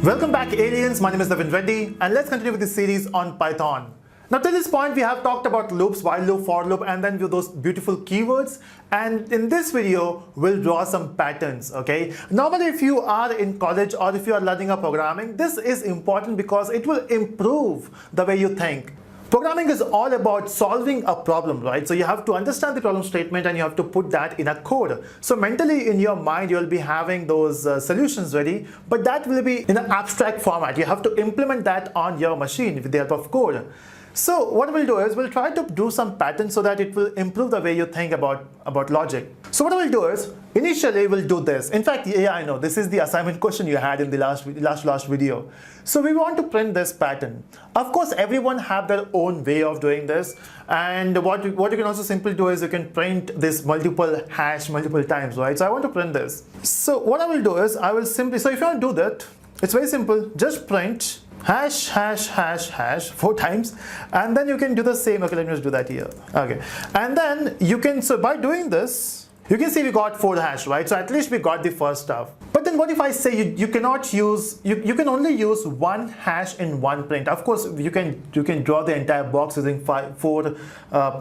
Welcome back, aliens. My name is Navin Reddy, and let's continue with this series on Python. Now, to this point, we have talked about loops, while loop, for loop, and then with those beautiful keywords. And in this video, we'll draw some patterns, okay? Normally, if you are in college or if you are learning a programming, this is important because it will improve the way you think. Programming is all about solving a problem, right? So you have to understand the problem statement and you have to put that in a code. So mentally in your mind, you'll be having those solutions ready, but that will be in an abstract format. You have to implement that on your machine with the help of code. So what we'll do is we'll try to do some patterns so that it will improve the way you think about logic. So what we'll do is initially we'll do this. In fact, yeah, I know this is the assignment question you had in the last video. So we want to print this pattern. Of course, everyone have their own way of doing this. And what you can also simply do is you can print this multiple hash multiple times, right? So I want to print this. So what I will do is I will simply, so if you want to do that, it's very simple. Just print hash hash hash hash 4 times, and then you can do the same. Okay, let me just do that here. Okay, and then you can, so by doing this, you can see we got 4 hash, right? So at least we got the first stuff. But then what if I say you cannot use, you can only use 1 hash in one print? Of course, you can draw the entire box using 4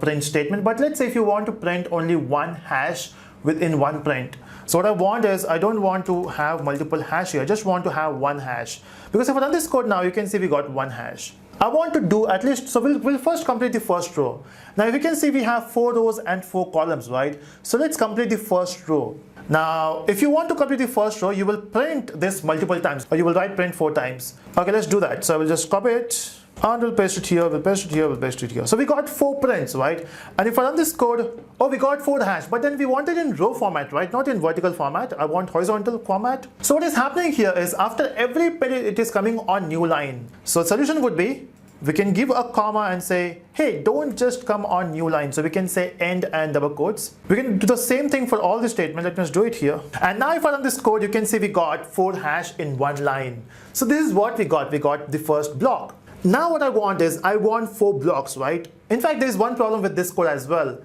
print statement. But let's say if you want to print only 1 hash within one print. So what I want is, I don't want to have multiple hash here, I just want to have 1 hash. Because if I run this code now, you can see we got 1 hash. I want to do at least, so we'll first complete the first row. Now if you can see we have 4 rows and 4 columns, right? So let's complete the first row. Now if you want to complete the first row, you will print this multiple times, or you will write print 4 times. Okay, let's do that. So I will just copy it, and we'll paste it here, we'll paste it here, we'll paste it here. So we got 4 prints, right? And if I run this code, oh, we got 4 hash, but then we want it in row format, right? Not in vertical format. I want horizontal format. So what is happening here is after every page, it is coming on new line. So solution would be, we can give a comma and say, hey, don't just come on new line. So we can say end and double quotes. We can do the same thing for all the statements. Let me just do it here. And now if I run this code, you can see we got 4 hash in one line. So this is what we got. We got the first block. Now what I want is, I want 4 blocks, right? In fact, there is one problem with this code as well.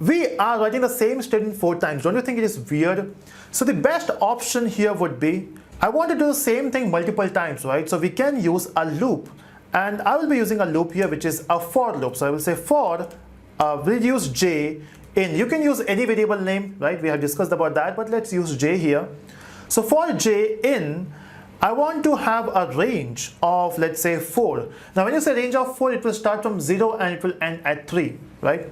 We are writing the same statement 4 times. Don't you think it is weird? So the best option here would be, I want to do the same thing multiple times, right? So we can use a loop. And I will be using a loop here, which is a for loop. So I will say for, we'll use j in. You can use any variable name, right? We have discussed about that, but let's use j here. So for j in, I want to have a range of, let's say, 4. Now when you say range of 4, it will start from 0 and it will end at 3, right?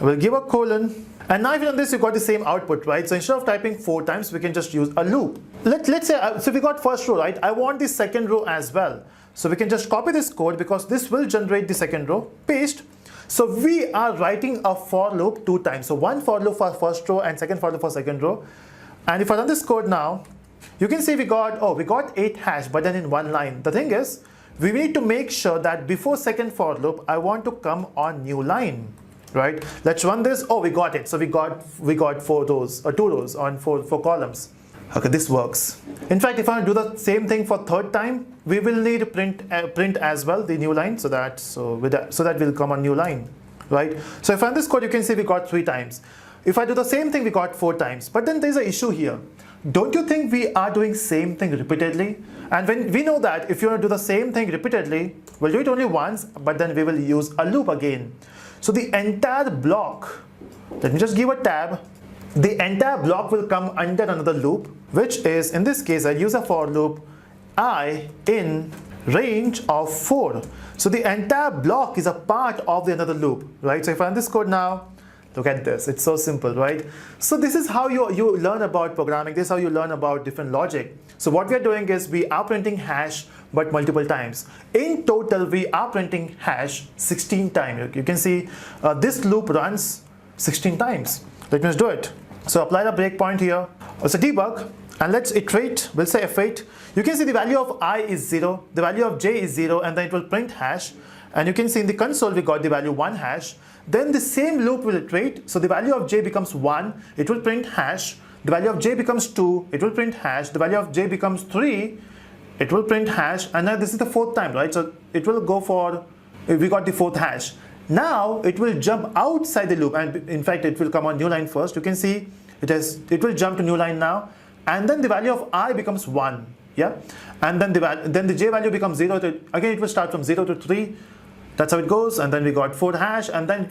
I will give a colon. And now if you run this, you got the same output, right? So instead of typing 4 times, we can just use a loop. Let's say, so we got first row, right? I want the second row as well. So we can just copy this code because this will generate the second row, paste. So we are writing a for loop 2 times. So one for loop for first row and second for loop for second row. And if I run this code now, you can see we got 8 hash, but then in one line. The thing is, we need to make sure that before second for loop, I want to come on new line, right? Let's run this. Oh, we got it. So we got 4 rows, or 2 rows on 4 columns. Okay, this works. In fact, if I do the same thing for third time, we will need print as well, the new line, so that will come on new line, right? So if I run this code, you can see we got 3 times. If I do the same thing, we got 4 times. But then there's an issue here. Don't you think we are doing same thing repeatedly? And when we know that if you want to do the same thing repeatedly, we'll do it only once, but then we will use a loop again. So the entire block, let me just give a tab. The entire block will come under another loop, which is, in this case, I use a for loop I in range of 4. So the entire block is a part of the another loop, right? So if I run this code now, look at this. It's so simple, right? So this is how you learn about programming. This is how you learn about different logic. So what we are doing is we are printing hash, but multiple times. In total, we are printing hash 16 times. You can see this loop runs 16 times. Let me just do it. So apply the breakpoint here. So debug, and let's iterate. We'll say f8. You can see the value of I is 0, the value of j is 0, and then it will print hash. And you can see in the console, we got the value 1 hash. Then the same loop will iterate. So the value of j becomes 1, it will print hash. The value of j becomes 2, it will print hash. The value of j becomes 3, it will print hash. And now this is the 4th time, right? So it will go for, we got the 4th hash. Now it will jump outside the loop, and in fact it will come on new line first. You can see it will jump to new line now, and then the value of I becomes 1. yeah, and then the j value becomes 0 to, again it will start from 0 to 3. That's how it goes, and then we got 4 hash, and then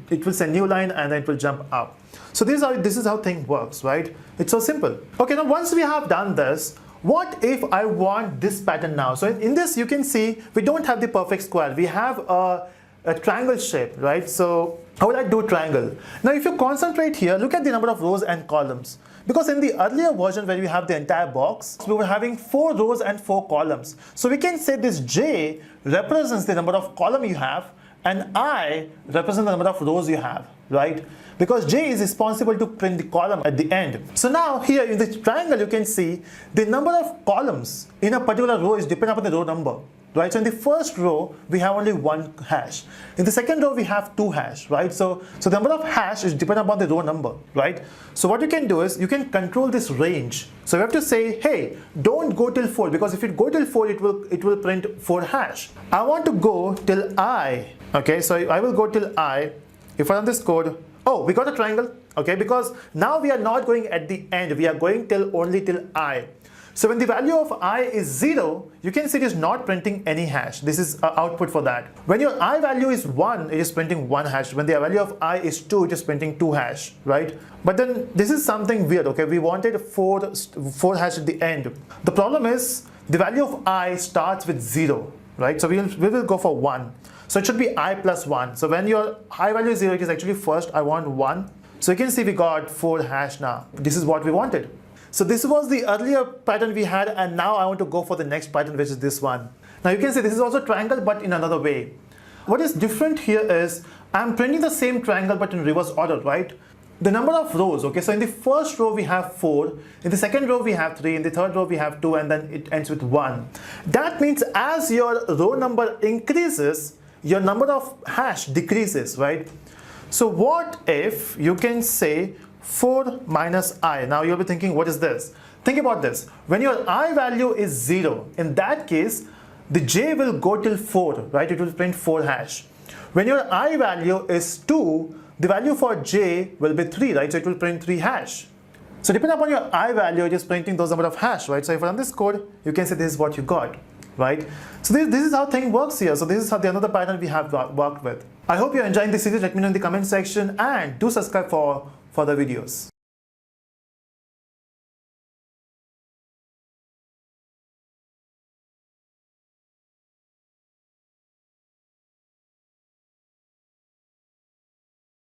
it will send new line, and then it will jump up. So this is how thing works, right? It's so simple. Okay, now once we have done this, what if I want this pattern now? So in this you can see we don't have the perfect square. We have a triangle shape, right? So how will I do triangle? Now if you concentrate here, look at the number of rows and columns. Because in the earlier version where we have the entire box, we were having 4 rows and 4 columns. So we can say this j represents the number of columns you have, and I represent the number of rows you have, right? Because j is responsible to print the column at the end. So now here in the triangle you can see the number of columns in a particular row is dependent upon the row number. Right, so in the first row we have only 1 hash. In the second row we have 2 hash, right? So the number of hash is dependent upon the row number, right? So what you can do is you can control this range. So you have to say, hey, don't go till 4, because if you go till 4 it will print 4 hash. I want to go till I. Okay, so I will go till I. If I run this code, oh, we got a triangle. Okay, because now we are not going at the end, we are going only till I. So when the value of I is 0, you can see it is not printing any hash. This is output for that. When your I value is 1, it is printing 1 hash. When the value of I is 2, it is printing 2 hash, right? But then this is something weird, okay? We wanted 4 hash at the end. The problem is the value of I starts with 0, right? So we will go for 1. So it should be I plus 1. So when your I value is 0, it is actually first I want 1. So you can see we got 4 hash now. This is what we wanted. So this was the earlier pattern we had, and now I want to go for the next pattern, which is this one. Now you can see this is also triangle, but in another way. What is different here is I'm printing the same triangle but in reverse order, right? The number of rows, okay, so in the first row we have 4, in the second row we have 3, in the third row we have 2, and then it ends with 1. That means as your row number increases, your number of hash decreases, right? So what if you can say 4 minus I. Now you'll be thinking, what is this? Think about this. When your I value is 0, in that case, the j will go till 4, right? It will print 4 hash. When your I value is 2, the value for j will be 3, right? So it will print 3 hash. So depending upon your I value, it is printing those number of hash, right? So if I run this code, you can say this is what you got, right? So this is how thing works here. So this is how the another pattern we have worked with. I hope you're enjoying this series. Let me know in the comment section, and do subscribe for further videos.